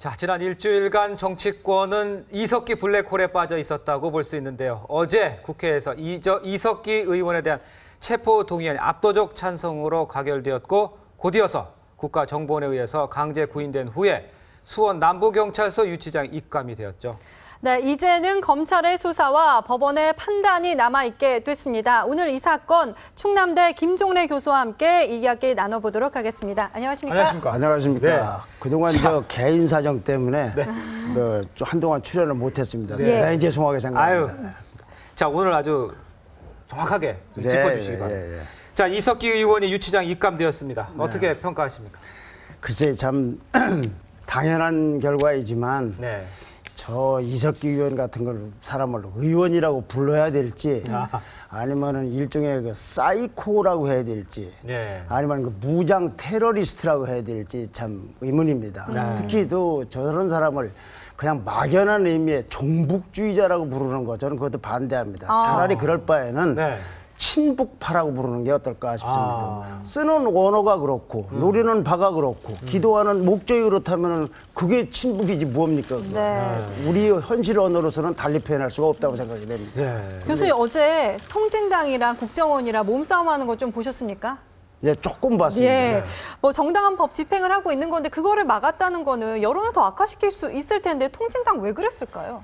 자, 지난 일주일간 정치권은 이석기 블랙홀에 빠져 있었다고 볼 수 있는데요. 어제 국회에서 이석기 의원에 대한 체포동의안이 압도적 찬성으로 가결되었고 곧이어서 국가정보원에 의해서 강제 구인된 후에 수원 남부경찰서 유치장 입감이 되었죠. 네, 이제는 검찰의 수사와 법원의 판단이 남아있게 됐습니다. 오늘 이 사건 충남대 김종래 교수와 함께 이야기 나눠보도록 하겠습니다. 안녕하십니까? 안녕하십니까? 안녕하십니까? 네. 그동안 저 개인 사정 때문에 좀 한동안 출연을 못했습니다. 대단히 죄송하게 생각합니다. 자, 오늘 아주 정확하게 짚어주시기 바랍니다. 자, 이석기 의원이 유치장 입감되었습니다. 어떻게 평가하십니까? 글쎄 참 당연한 결과이지만 저 이석기 의원 같은 걸 사람을 의원이라고 불러야 될지 아니면은 일종의 그 사이코라고 해야 될지 아니면 그 무장 테러리스트라고 해야 될지 참 의문입니다. 특히 또 저런 사람을 그냥 막연한 의미의 종북주의자라고 부르는 거 저는 그것도 반대합니다. 차라리 그럴 바에는 친북파라고 부르는 게 어떨까 싶습니다. 쓰는 언어가 그렇고 노리는 바가 그렇고 기도하는 목적이 그렇다면 그게 친북이지 뭡니까? 우리 현실 언어로서는 달리 표현할 수가 없다고 생각이 됩니다. 교수님 어제 통진당이랑 국정원이랑 몸싸움하는 거 좀 보셨습니까? 예, 조금 봤습니다. 뭐 정당한 법 집행을 하고 있는 건데 그거를 막았다는 거는 여론을 더 악화시킬 수 있을 텐데 통진당 왜 그랬을까요?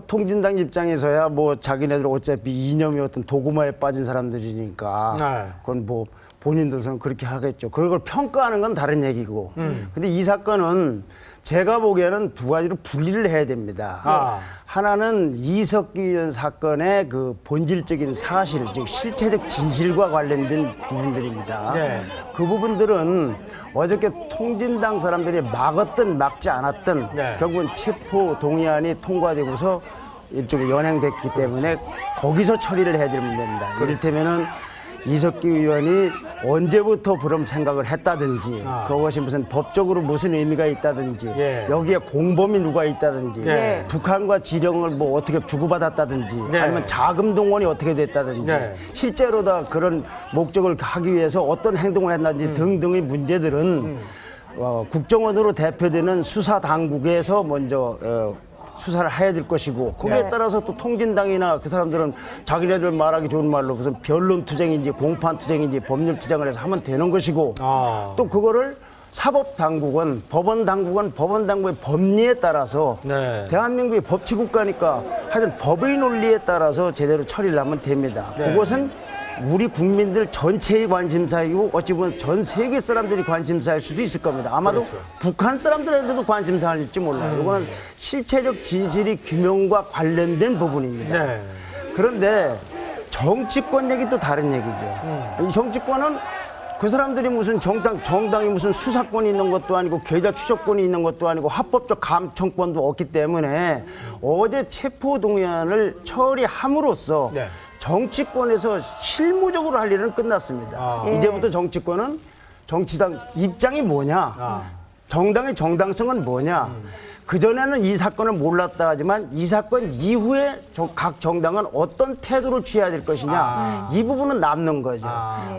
통진당 입장에서야 뭐 자기네들 어차피 이념이 어떤 도구마에 빠진 사람들이니까 그건 뭐 본인들은 그렇게 하겠죠. 그걸 평가하는 건 다른 얘기고. 근데 이 사건은 제가 보기에는 두 가지로 분리를 해야 됩니다. 하나는 이석기 의원 사건의 그 본질적인 사실, 즉 실체적 진실과 관련된 부분들입니다. 그 부분들은 어저께 통진당 사람들이 막았든 막지 않았든 결국은 체포 동의안이 통과되고서 일종의 연행됐기 때문에 거기서 처리를 해야 됩니다. 이를테면은 이석기 의원이 언제부터 그런 생각을 했다든지 그것이 무슨 법적으로 무슨 의미가 있다든지 여기에 공범이 누가 있다든지 북한과 지령을 뭐 어떻게 주고받았다든지 아니면 자금 동원이 어떻게 됐다든지 실제로 다 그런 목적을 하기 위해서 어떤 행동을 했는지 등등의 문제들은 국정원으로 대표되는 수사당국에서 먼저 수사를 해야 될 것이고 거기에 따라서 또 통진당이나 그 사람들은 자기네들 말하기 좋은 말로 무슨 변론투쟁인지 공판투쟁인지 법률투쟁을 해서 하면 되는 것이고 또 그거를 사법당국은 법원당국의 법리에 따라서 대한민국이 법치국가니까 하여튼 법의 논리에 따라서 제대로 처리를 하면 됩니다. 그것은 우리 국민들 전체의 관심사이고 어찌 보면 전 세계 사람들이 관심사일 수도 있을 겁니다. 아마도 북한 사람들한테도 관심사일지 몰라요. 이거는 실체적 진실이 규명과 관련된 부분입니다. 그런데 정치권 얘기 또 다른 얘기죠. 이 정치권은 그 사람들이 무슨 정당이 무슨 수사권이 있는 것도 아니고 계좌 추적권이 있는 것도 아니고 합법적 감청권도 없기 때문에 어제 체포동의안을 처리함으로써 정치권에서 실무적으로 할 일은 끝났습니다. 이제부터 정치권은 정치당 입장이 뭐냐, 정당의 정당성은 뭐냐. 그전에는 이 사건을 몰랐다 하지만 이 사건 이후에 각 정당은 어떤 태도를 취해야 될 것이냐, 이 부분은 남는 거죠.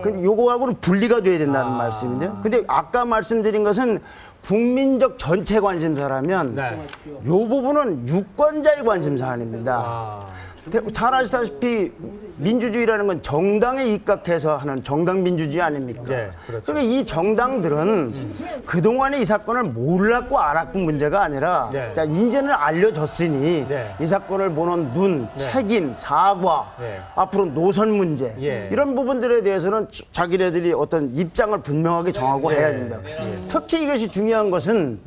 근데 요거하고는 분리가 돼야 된다는 말씀인데요. 근데 아까 말씀드린 것은 국민적 전체 관심사라면 요 부분은 유권자의 관심사 아닙니다. 잘 아시다시피 민주주의라는 건 정당에 입각해서 하는 정당 민주주의 아닙니까? 그러니까 이 정당들은 그동안에 이 사건을 몰랐고 알았고 문제가 아니라 자, 이제는 알려졌으니 이 사건을 보는 눈, 책임, 사과, 앞으로 노선 문제 이런 부분들에 대해서는 자기네들이 어떤 입장을 분명하게 정하고 해야 된다. 특히 이것이 중요한 것은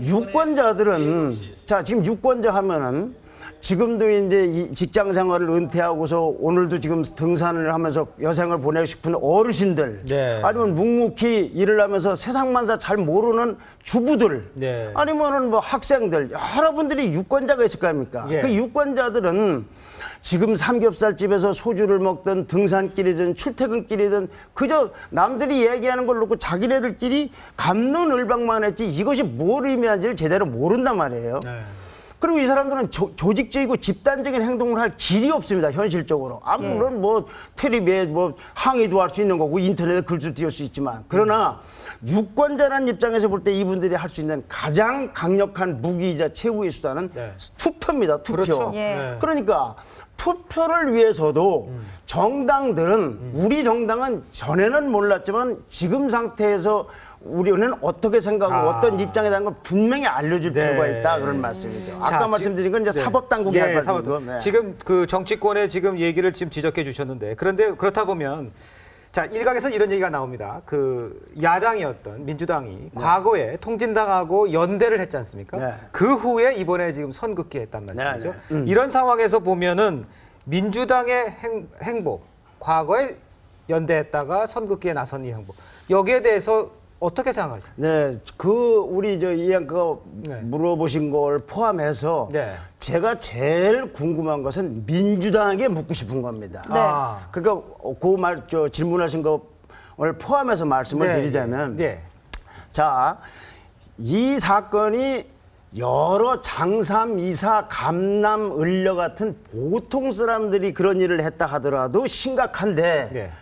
유권자들은 자, 지금 유권자 하면은 지금도 이제 이 직장 생활을 은퇴하고서 오늘도 지금 등산을 하면서 여생을 보내고 싶은 어르신들 아니면 묵묵히 일을 하면서 세상만사 잘 모르는 주부들 아니면은 뭐 학생들 여러분들이 유권자가 있을 거 아닙니까? 그 유권자들은 지금 삼겹살집에서 소주를 먹든 등산길이든 출퇴근길이든 그저 남들이 얘기하는 걸 놓고 자기네들끼리 갑론을박만 했지 이것이 뭘 의미하는지를 제대로 모른단 말이에요. 그리고 이 사람들은 조직적이고 집단적인 행동을 할 길이 없습니다. 현실적으로. 물론 뭐 텔레비에 뭐 항의도 할 수 있는 거고 인터넷에 글도 띄울 수 있지만 그러나 유권자라는 입장에서 볼 때 이분들이 할 수 있는 가장 강력한 무기이자 최후의 수단은 투표입니다. 투표. 그렇죠. 그러니까 투표를 위해서도 정당들은 우리 정당은 전에는 몰랐지만 지금 상태에서 우리는 어떻게 생각하고 어떤 입장에 대한 걸 분명히 알려줄 필요가 있다 그런 말씀이죠. 아까 말씀드린 건 이제 사법당국이 할 말씀이고. 지금 그 정치권의 지금 얘기를 지금 지적해 주셨는데 그런데 그렇다 보면 자 일각에서 이런 얘기가 나옵니다. 그 야당이었던 민주당이 과거에 통진당하고 연대를 했지 않습니까? 그 후에 이번에 지금 선긋기 했단 말씀이죠. 이런 상황에서 보면은 민주당의 행보, 과거에 연대했다가 선긋기에 나선 이 행보 여기에 대해서 어떻게 생각하세요? 네, 우리 이양 물어보신 걸 포함해서 제가 제일 궁금한 것은 민주당에게 묻고 싶은 겁니다. 그러니까 질문하신 걸 포함해서 말씀을 드리자면, 자, 이 사건이 여러 장삼, 이사, 감남, 을려 같은 보통 사람들이 그런 일을 했다 하더라도 심각한데.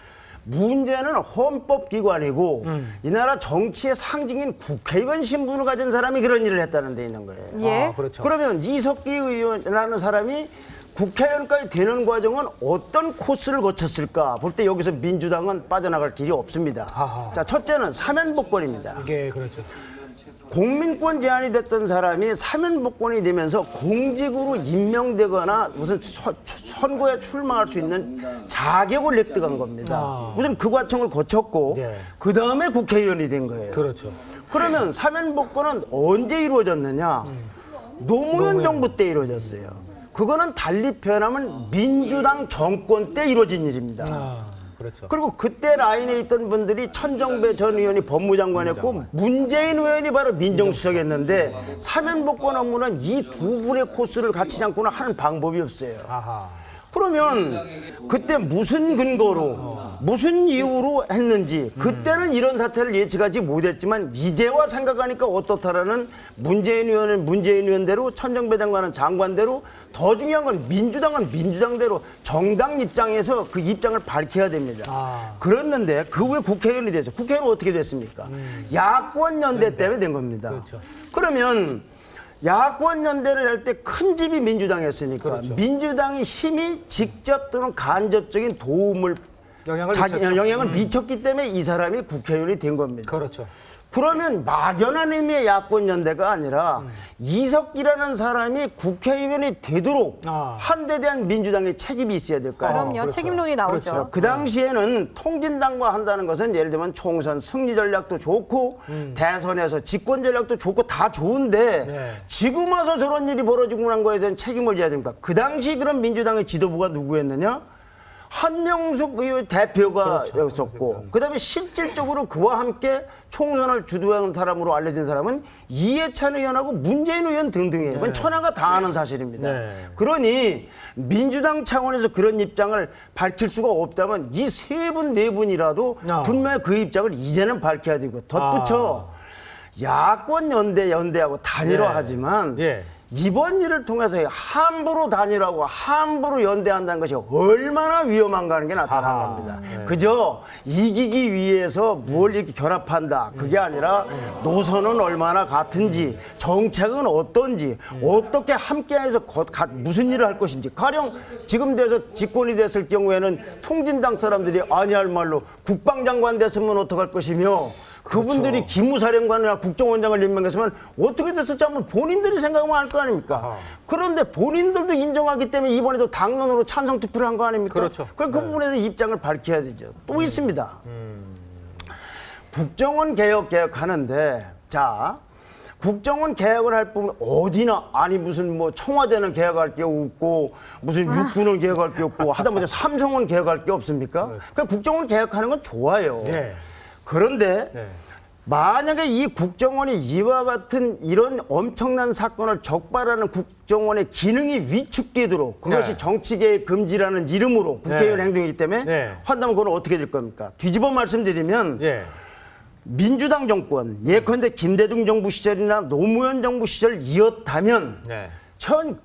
문제는 헌법기관이고 이 나라 정치의 상징인 국회의원 신분을 가진 사람이 그런 일을 했다는 데 있는 거예요. 그렇죠. 그러면 이석기 의원이라는 사람이 국회의원까지 되는 과정은 어떤 코스를 거쳤을까 볼 때 여기서 민주당은 빠져나갈 길이 없습니다. 자, 첫째는 사면복권입니다. 그렇죠. 공민권 제한이 됐던 사람이 사면복권이 되면서 공직으로 임명되거나 무슨 선거에 출마할 수 있는 자격을 획득한 겁니다. 우선 그 과정을 거쳤고 그 다음에 국회의원이 된 거예요. 그렇죠. 그러면 사면복권은 언제 이루어졌느냐? 노무현 정부 때 이루어졌어요. 그거는 달리 표현하면 민주당 정권 때 이루어진 일입니다. 그렇죠. 그리고 그때 라인에 있던 분들이 천정배 전 의원이 법무장관이었고 문재인 의원이 바로 민정수석이었는데 사면복권 업무는 이 두 분의 코스를 같이 잡고는 하는 방법이 없어요. 그러면 그때 무슨 근거로 무슨 이유로 했는지 그때는 이런 사태를 예측하지 못했지만 이제와 생각하니까 어떻다라는 문재인 의원대로 천정배 장관은 장관대로 더 중요한 건 민주당은 민주당대로 정당 입장에서 그 입장을 밝혀야 됩니다. 그랬는데 그 후에 국회의원이 돼서 국회의원은 어떻게 됐습니까? 야권 연대 때문에 된 겁니다. 그렇죠. 그러면 야권 연대를 할 때 큰 집이 민주당이었으니까 민주당의 힘이 직접 또는 간접적인 도움을 영향을 미쳤기 때문에 이 사람이 국회의원이 된 겁니다. 그렇죠. 그러면 막연한 의미의 야권 연대가 아니라 이석기라는 사람이 국회의원이 되도록 한 데 대한 민주당의 책임이 있어야 될까요? 그럼요. 책임론이 나오죠. 그렇죠. 그 당시에는 통진당과 한다는 것은 예를 들면 총선 승리 전략도 좋고 대선에서 집권 전략도 좋고 다 좋은데 지금 와서 저런 일이 벌어지고 난 거에 대한 책임을 져야 됩니까? 그 당시 그런 민주당의 지도부가 누구였느냐? 한명숙 의원 대표가 였었고 그다음에 실질적으로 그와 함께 총선을 주도한 사람으로 알려진 사람은 이해찬 의원하고 문재인 의원 등등이에요. 이건 천하가 다 아는 사실입니다. 그러니 민주당 차원에서 그런 입장을 밝힐 수가 없다면 이 세 분, 네 분이라도 분명히 그 입장을 이제는 밝혀야 되고 덧붙여 야권 연대하고 단일화하지만 이번 일을 통해서 함부로 단일하고 함부로 연대한다는 것이 얼마나 위험한가 하는 게 나타나는 겁니다. 그저 이기기 위해서 뭘 이렇게 결합한다. 그게 아니라 노선은 얼마나 같은지 정책은 어떤지 어떻게 함께해서 무슨 일을 할 것인지 가령 지금 돼서 집권이 됐을 경우에는 통진당 사람들이 아니할 말로 국방장관 됐으면 어떡할 것이며 그분들이 기무사령관이나 국정원장을 임명했으면 어떻게 됐을지 한번 본인들이 생각하면 알 거 아닙니까? 그런데 본인들도 인정하기 때문에 이번에도 당론으로 찬성 투표를 한 거 아닙니까? 그렇죠. 그 부분에 대한 입장을 밝혀야 되죠. 또 있습니다. 국정원 개혁하는데 자 국정원 개혁을 할 부분 어디나 아니 무슨 뭐 청와대는 개혁할 게 없고 무슨 육군은 개혁할 게 없고 하다못해 삼성은 개혁할 게 없습니까? 그러니까 국정원 개혁하는 건 좋아요. 그런데 만약에 이 국정원이 이와 같은 이런 엄청난 사건을 적발하는 국정원의 기능이 위축되도록 그것이 정치개혁 금지라는 이름으로 국회의원 행동이기 때문에 한다면 그건 어떻게 될 겁니까? 뒤집어 말씀드리면 민주당 정권 예컨대 김대중 정부 시절이나 노무현 정부 시절 이었다면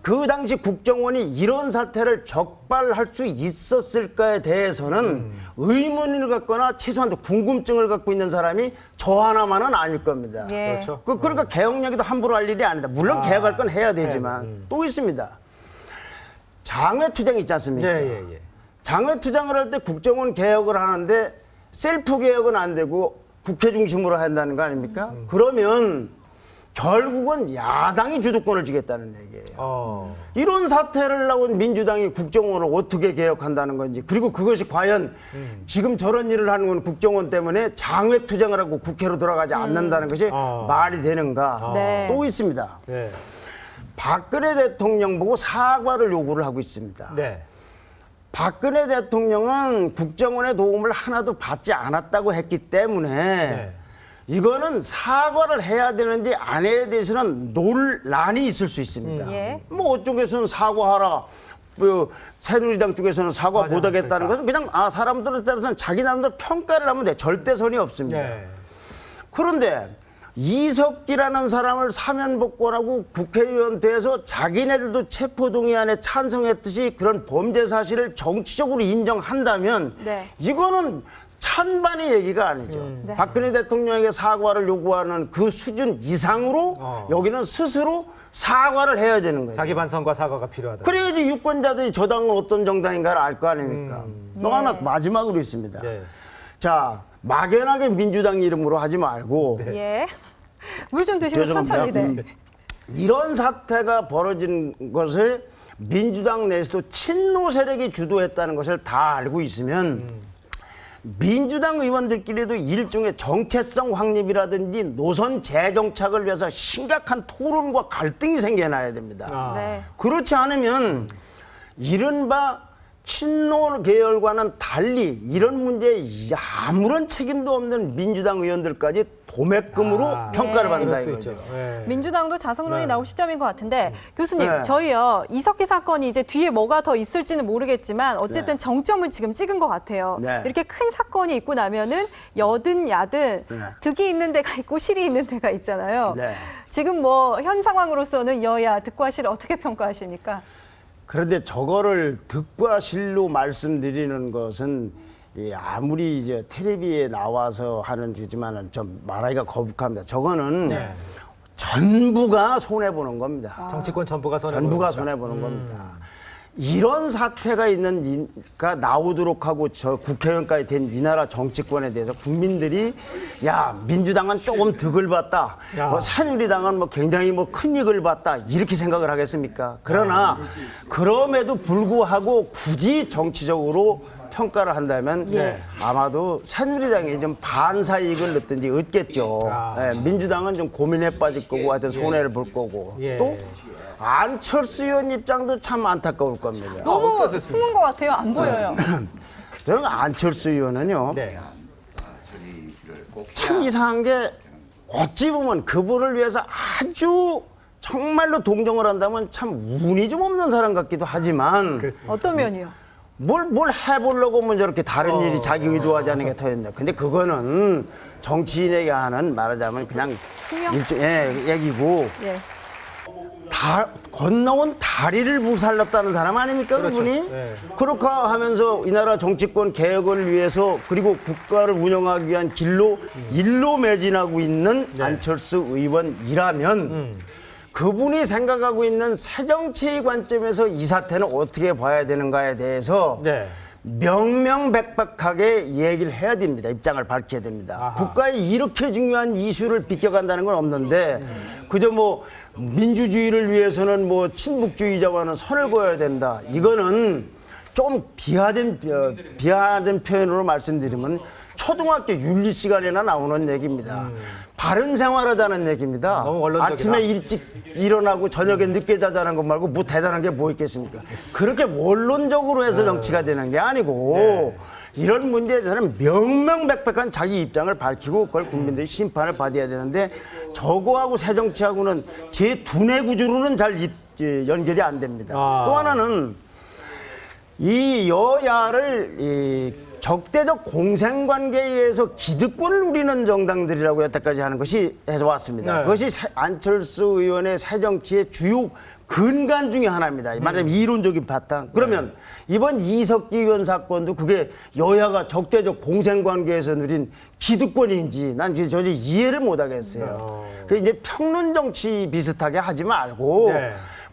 그 당시 국정원이 이런 사태를 적발할 수 있었을까에 대해서는 의문을 갖거나 최소한 궁금증을 갖고 있는 사람이 저 하나만은 아닐 겁니다. 예. 그렇죠. 그러니까 개혁 얘기도 함부로 할 일이 아니다. 물론 개혁할 건 해야 되지만 또 있습니다. 장외투쟁 있지 않습니까? 예. 장외투쟁을 할 때 국정원 개혁을 하는데 셀프 개혁은 안 되고 국회 중심으로 한다는 거 아닙니까? 그러면 결국은 야당이 주도권을 쥐겠다는 얘기예요. 이런 사태를 나온 민주당이 국정원을 어떻게 개혁한다는 건지, 그리고 그것이 과연 지금 저런 일을 하는 건 국정원 때문에 장외투쟁을 하고 국회로 돌아가지 않는다는 것이 말이 되는가. 네. 또 있습니다. 네. 박근혜 대통령 보고 사과를 요구를 하고 있습니다. 네. 박근혜 대통령은 국정원의 도움을 하나도 받지 않았다고 했기 때문에 네. 이거는 사과를 해야 되는지 안 해야 대해서는 논란이 있을 수 있습니다. 예. 뭐 어쪽에서는 사과하라, 뭐 새누리당 쪽에서는 사과 맞아, 못하겠다는 그러니까. 것은 그냥 사람들에 따라서는 자기 나름대로 평가를 하면 돼. 절대선이 없습니다. 네. 그런데 이석기라는 사람을 사면복권하고 국회의원 돼서 자기네들도 체포동의안에 찬성했듯이 그런 범죄 사실을 정치적으로 인정한다면 네. 이거는 찬반의 얘기가 아니죠. 네. 박근혜 대통령에게 사과를 요구하는 그 수준 이상으로 여기는 스스로 사과를 해야 되는 거예요. 자기 반성과 사과가 필요하다. 그래야지 유권자들이 저 당은 어떤 정당인가를 알 거 아닙니까? 또 하나 마지막으로 있습니다. 네. 자, 막연하게 민주당 이름으로 하지 말고 예. 물 좀 드시고 죄송합니다. 천천히. 네. 이런 사태가 벌어진 것을 민주당 내에서도 친노 세력이 주도했다는 것을 다 알고 있으면 민주당 의원들끼리도 일종의 정체성 확립이라든지 노선 재정착을 위해서 심각한 토론과 갈등이 생겨나야 됩니다. 네. 그렇지 않으면 이른바 친노 계열과는 달리 이런 문제에 아무런 책임도 없는 민주당 의원들까지 도매금으로 평가를 받는다 그럴 수 이거죠. 있죠. 네. 민주당도 자성론이 네. 나올 시점인 것 같은데 교수님 네. 저희요 이석기 사건이 이제 뒤에 뭐가 더 있을지는 모르겠지만 어쨌든 정점을 지금 찍은 것 같아요. 네. 이렇게 큰 사건이 있고 나면은 여든 야든 득이 있는 데가 있고 실이 있는 데가 있잖아요. 네. 지금 뭐 현 상황으로서는 여야 득과 실을 어떻게 평가하십니까? 그런데 저거를 득과 실로 말씀드리는 것은 아무리 이제 텔레비에 나와서 하는 거지만은 좀 말하기가 거북합니다. 저거는 전부가 손해 보는 겁니다. 정치권 전부가 손해 전부가 손해 보는 겁니다. 이런 사태가 있는가 나오도록 하고 저 국회의원까지 된 이 나라 정치권에 대해서 국민들이 야 민주당은 조금 득을 봤다, 뭐 새누리당은 뭐 굉장히 뭐 큰 이익을 봤다 이렇게 생각을 하겠습니까? 그러나 그럼에도 불구하고 굳이 정치적으로 평가를 한다면 아마도 새누리당이 좀 반사 이익을 넣든지 얻겠죠. 민주당은 좀 고민에 빠질 거고 하여튼 손해를 볼 거고 또 안철수 의원 입장도 참 안타까울 겁니다. 너무 숨은 것 같아요. 안 보여요. 저는 안철수 의원은요. 참 이상한 게 어찌 보면 그분을 위해서 아주 정말로 동정을 한다면 참 운이 좀 없는 사람 같기도 하지만 어떤 면이요? 뭘 해보려고 뭐 저렇게 다른 일이 자기 의도하지 않은 게 터졌나. 근데 그거는 정치인에게 하는 말하자면 그냥 일종의 얘기고 건너온 다리를 불살랐다는 사람 아닙니까? 그렇죠. 그분이? 그렇게 하면서 이 나라 정치권 개혁을 위해서 그리고 국가를 운영하기 위한 일로 매진하고 있는 안철수 의원이라면 그분이 생각하고 있는 새정치의 관점에서 이 사태는 어떻게 봐야 되는가에 대해서 명명백백하게 얘기를 해야 됩니다. 입장을 밝혀야 됩니다. 국가에 이렇게 중요한 이슈를 비껴간다는 건 없는데 그저 뭐 민주주의를 위해서는 뭐 친북주의자와는 선을 그어야 된다. 이거는 좀 비하된 표현으로 말씀드리면 초등학교 윤리 시간에나 나오는 얘기입니다. 바른 생활하자는 얘기입니다. 아침에 일찍 일어나고 저녁에 늦게 자자는 것 말고 뭐 대단한 게 뭐 있겠습니까? 그렇게 원론적으로 해서 정치가 되는 게 아니고 이런 문제에 대해서는 명명백백한 자기 입장을 밝히고 그걸 국민들이 심판을 받아야 되는데 저거하고 새정치하고는 제 두뇌 구조로는 잘 연결이 안 됩니다. 또 하나는 이 여야를 적대적 공생관계에 의해서 기득권을 누리는 정당들이라고 여태까지 하는 것이 해왔습니다. 그것이 안철수 의원의 새정치의 주요 근간 중에 하나입니다. 말하자면 이론적인 바탕. 그러면 이번 이석기 의원 사건도 그게 여야가 적대적 공생관계에서 누린 기득권인지 난 지금 전혀 이해를 못하겠어요. 그 이제 평론 정치 비슷하게 하지 말고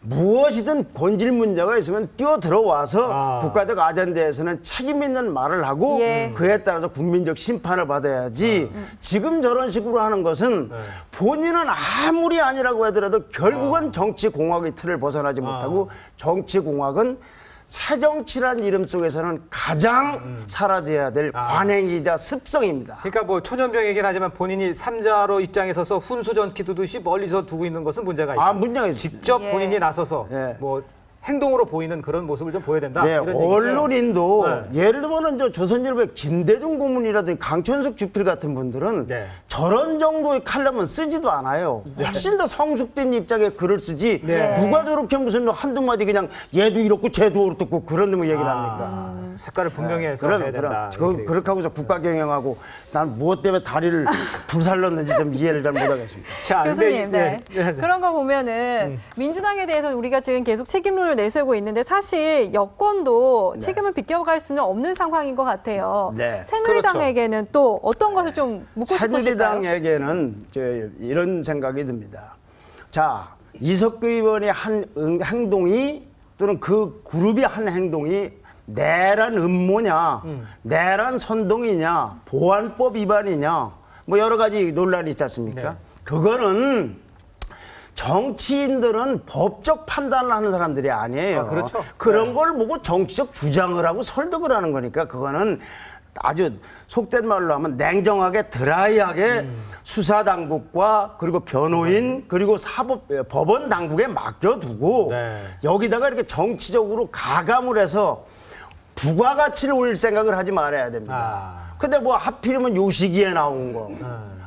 무엇이든 본질 문제가 있으면 뛰어 들어와서 국가적 아젠다에서는 책임 있는 말을 하고 그에 따라서 국민적 심판을 받아야지 지금 저런 식으로 하는 것은 본인은 아무리 아니라고 하더라도 결국은 정치공학의 틀을 벗어나지 못하고 정치공학은 새정치란 이름 속에서는 가장 살아돼야 될 관행이자 습성입니다. 그러니까 뭐 초년병이긴 하지만 본인이 삼자로 입장에 서서 훈수전기 두듯이 멀리서 두고 있는 것은 문제가 있다. 문제가 있죠. 직접 본인이 나서서 뭐 행동으로 보이는 그런 모습을 좀 보여야 된다. 네, 이런 언론인도 예를 들면 저 조선일보의 김대중 고문이라든지 강천숙 주필 같은 분들은 저런 정도의 칼럼은 쓰지도 않아요. 훨씬 더 성숙된 입장의 글을 쓰지 누가 저렇게 무슨 한두 마디 그냥 얘도 이렇고 쟤도 어떻고 그런 놈의 얘기를 합니까? 색깔을 분명히 해서 해야 된다. 그렇게 하고서 국가 경영하고 난 무엇 때문에 다리를 불살랐는지 좀 이해를 잘 못하겠습니다. 자, 교수님, 그런 거 보면은 민주당에 대해서 우리가 지금 계속 책임론을 내세우고 있는데 사실 여권도 책임을 비껴갈 수는 없는 상황인 것 같아요. 새누리당에게는 또 어떤 것을 좀 묻고 싶으실까요? 새누리당에게는 이런 생각이 듭니다. 자, 이석규 의원의 한 행동이 또는 그 그룹의 한 행동이 내란 음모냐, 내란 선동이냐, 보안법 위반이냐, 뭐 여러 가지 논란이 있지 않습니까? 그거는 정치인들은 법적 판단을 하는 사람들이 아니에요. 그렇죠. 그런 걸 보고 정치적 주장을 하고 설득을 하는 거니까 그거는 아주 속된 말로 하면 냉정하게 드라이하게 수사당국과 그리고 변호인 그리고 법원 당국에 맡겨두고 여기다가 이렇게 정치적으로 가감을 해서 부가가치를 올릴 생각을 하지 말아야 됩니다. 근데 뭐 하필이면 요 시기에 나온 거.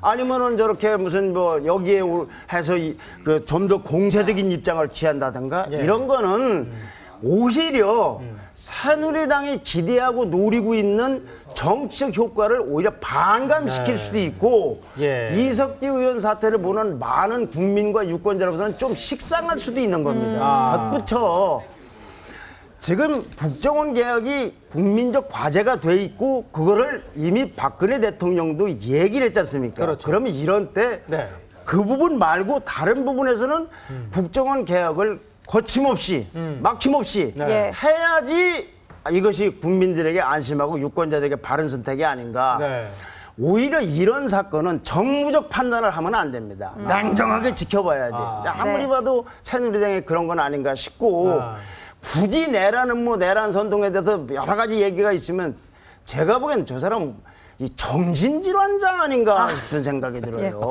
아니면은 저렇게 무슨 뭐 여기에 해서 좀 더 공세적인 입장을 취한다든가 이런 거는 오히려 새누리당이 기대하고 노리고 있는 정치적 효과를 오히려 반감시킬 수도 있고 이석기 의원 사태를 보는 많은 국민과 유권자로서는 좀 식상할 수도 있는 겁니다. 덧붙여 지금 국정원 개혁이 국민적 과제가 돼 있고 그거를 이미 박근혜 대통령도 얘기를 했지 않습니까? 그러면 이런 때 그 부분 말고 다른 부분에서는 국정원 개혁을 거침없이 막힘없이 해야지 이것이 국민들에게 안심하고 유권자들에게 바른 선택이 아닌가. 오히려 이런 사건은 정무적 판단을 하면 안 됩니다. 냉정하게 지켜봐야지. 아무리 봐도 새누리당에 그런 건 아닌가 싶고 굳이 내란 음모, 내란 선동에 대해서 여러 가지 얘기가 있으면 제가 보기엔 저 사람 이 정신질환자 아닌가 싶은 생각이 들어요.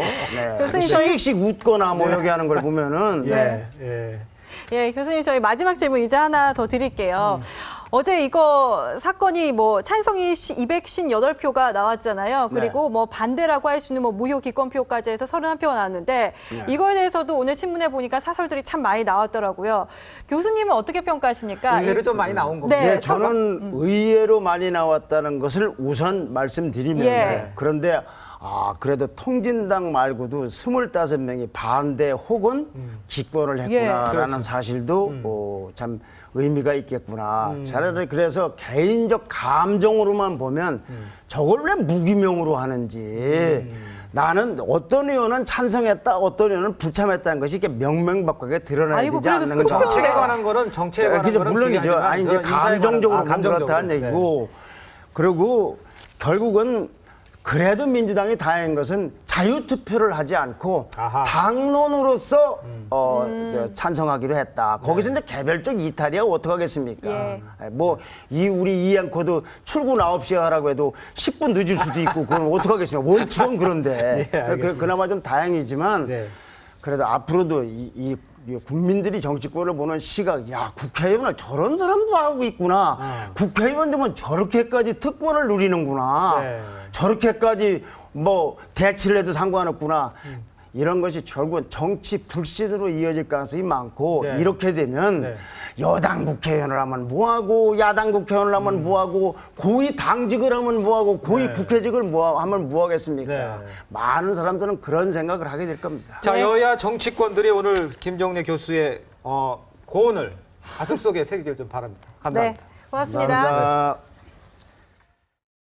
씩 웃거나 뭐 여기 하는 걸 보면은. 교수님 저희 마지막 질문 이제 하나 더 드릴게요. 어제 이거 사건이 뭐 찬성이 258표가 나왔잖아요. 그리고 뭐 반대라고 할 수 있는 뭐 무효 기권표까지 해서 31표가 나왔는데 이거에 대해서도 오늘 신문에 보니까 사설들이 참 많이 나왔더라고요. 교수님은 어떻게 평가하십니까? 의외로 좀 많이 나온 겁니다. 저는 의외로 많이 나왔다는 것을 우선 말씀드리면서 그런데 그래도 통진당 말고도 25명이 반대 혹은 기권을 했구나라는 사실도 참 의미가 있겠구나. 차라리 그래서 개인적 감정으로만 보면 저걸 왜 무기명으로 하는지 나는 어떤 의원은 찬성했다, 어떤 의원은 불참했다는 것이 이렇게 명명백백하게 드러나야 되지 않는 거. 정책에 관한 거는 정책에 관한 거는 물론이죠. 아니 이제 감정적으로 그렇다는 얘기고 그리고 결국은 그래도 민주당이 다행인 것은 자유투표를 하지 않고 당론으로서 찬성하기로 했다. 거기서 이제 개별적 이탈이야 어떡하겠습니까? 뭐 우리 이 앵커도 출근 9시에 하라고 해도 10분 늦을 수도 있고 그건 어떡하겠습니까? 원칙은 그런데 그나마 좀 다행이지만 그래도 앞으로도 이 국민들이 정치권을 보는 시각, 야 국회의원을 저런 사람도 하고 있구나. 국회의원 되면 저렇게까지 특권을 누리는구나. 저렇게까지 뭐 대치를 해도 상관없구나. 이런 것이 결국은 정치 불신으로 이어질 가능성이 많고 이렇게 되면 여당 국회의원을 하면 뭐하고 야당 국회의원을 하면 뭐하고 고위 당직을 하면 뭐하고 고위 국회직을 하면 뭐하겠습니까? 많은 사람들은 그런 생각을 하게 될 겁니다. 자, 여야 정치권들이 오늘 김정래 교수의 고언을 가슴속에 새기길 좀 바랍니다. 감사합니다. 네, 고맙습니다. 감사합니다.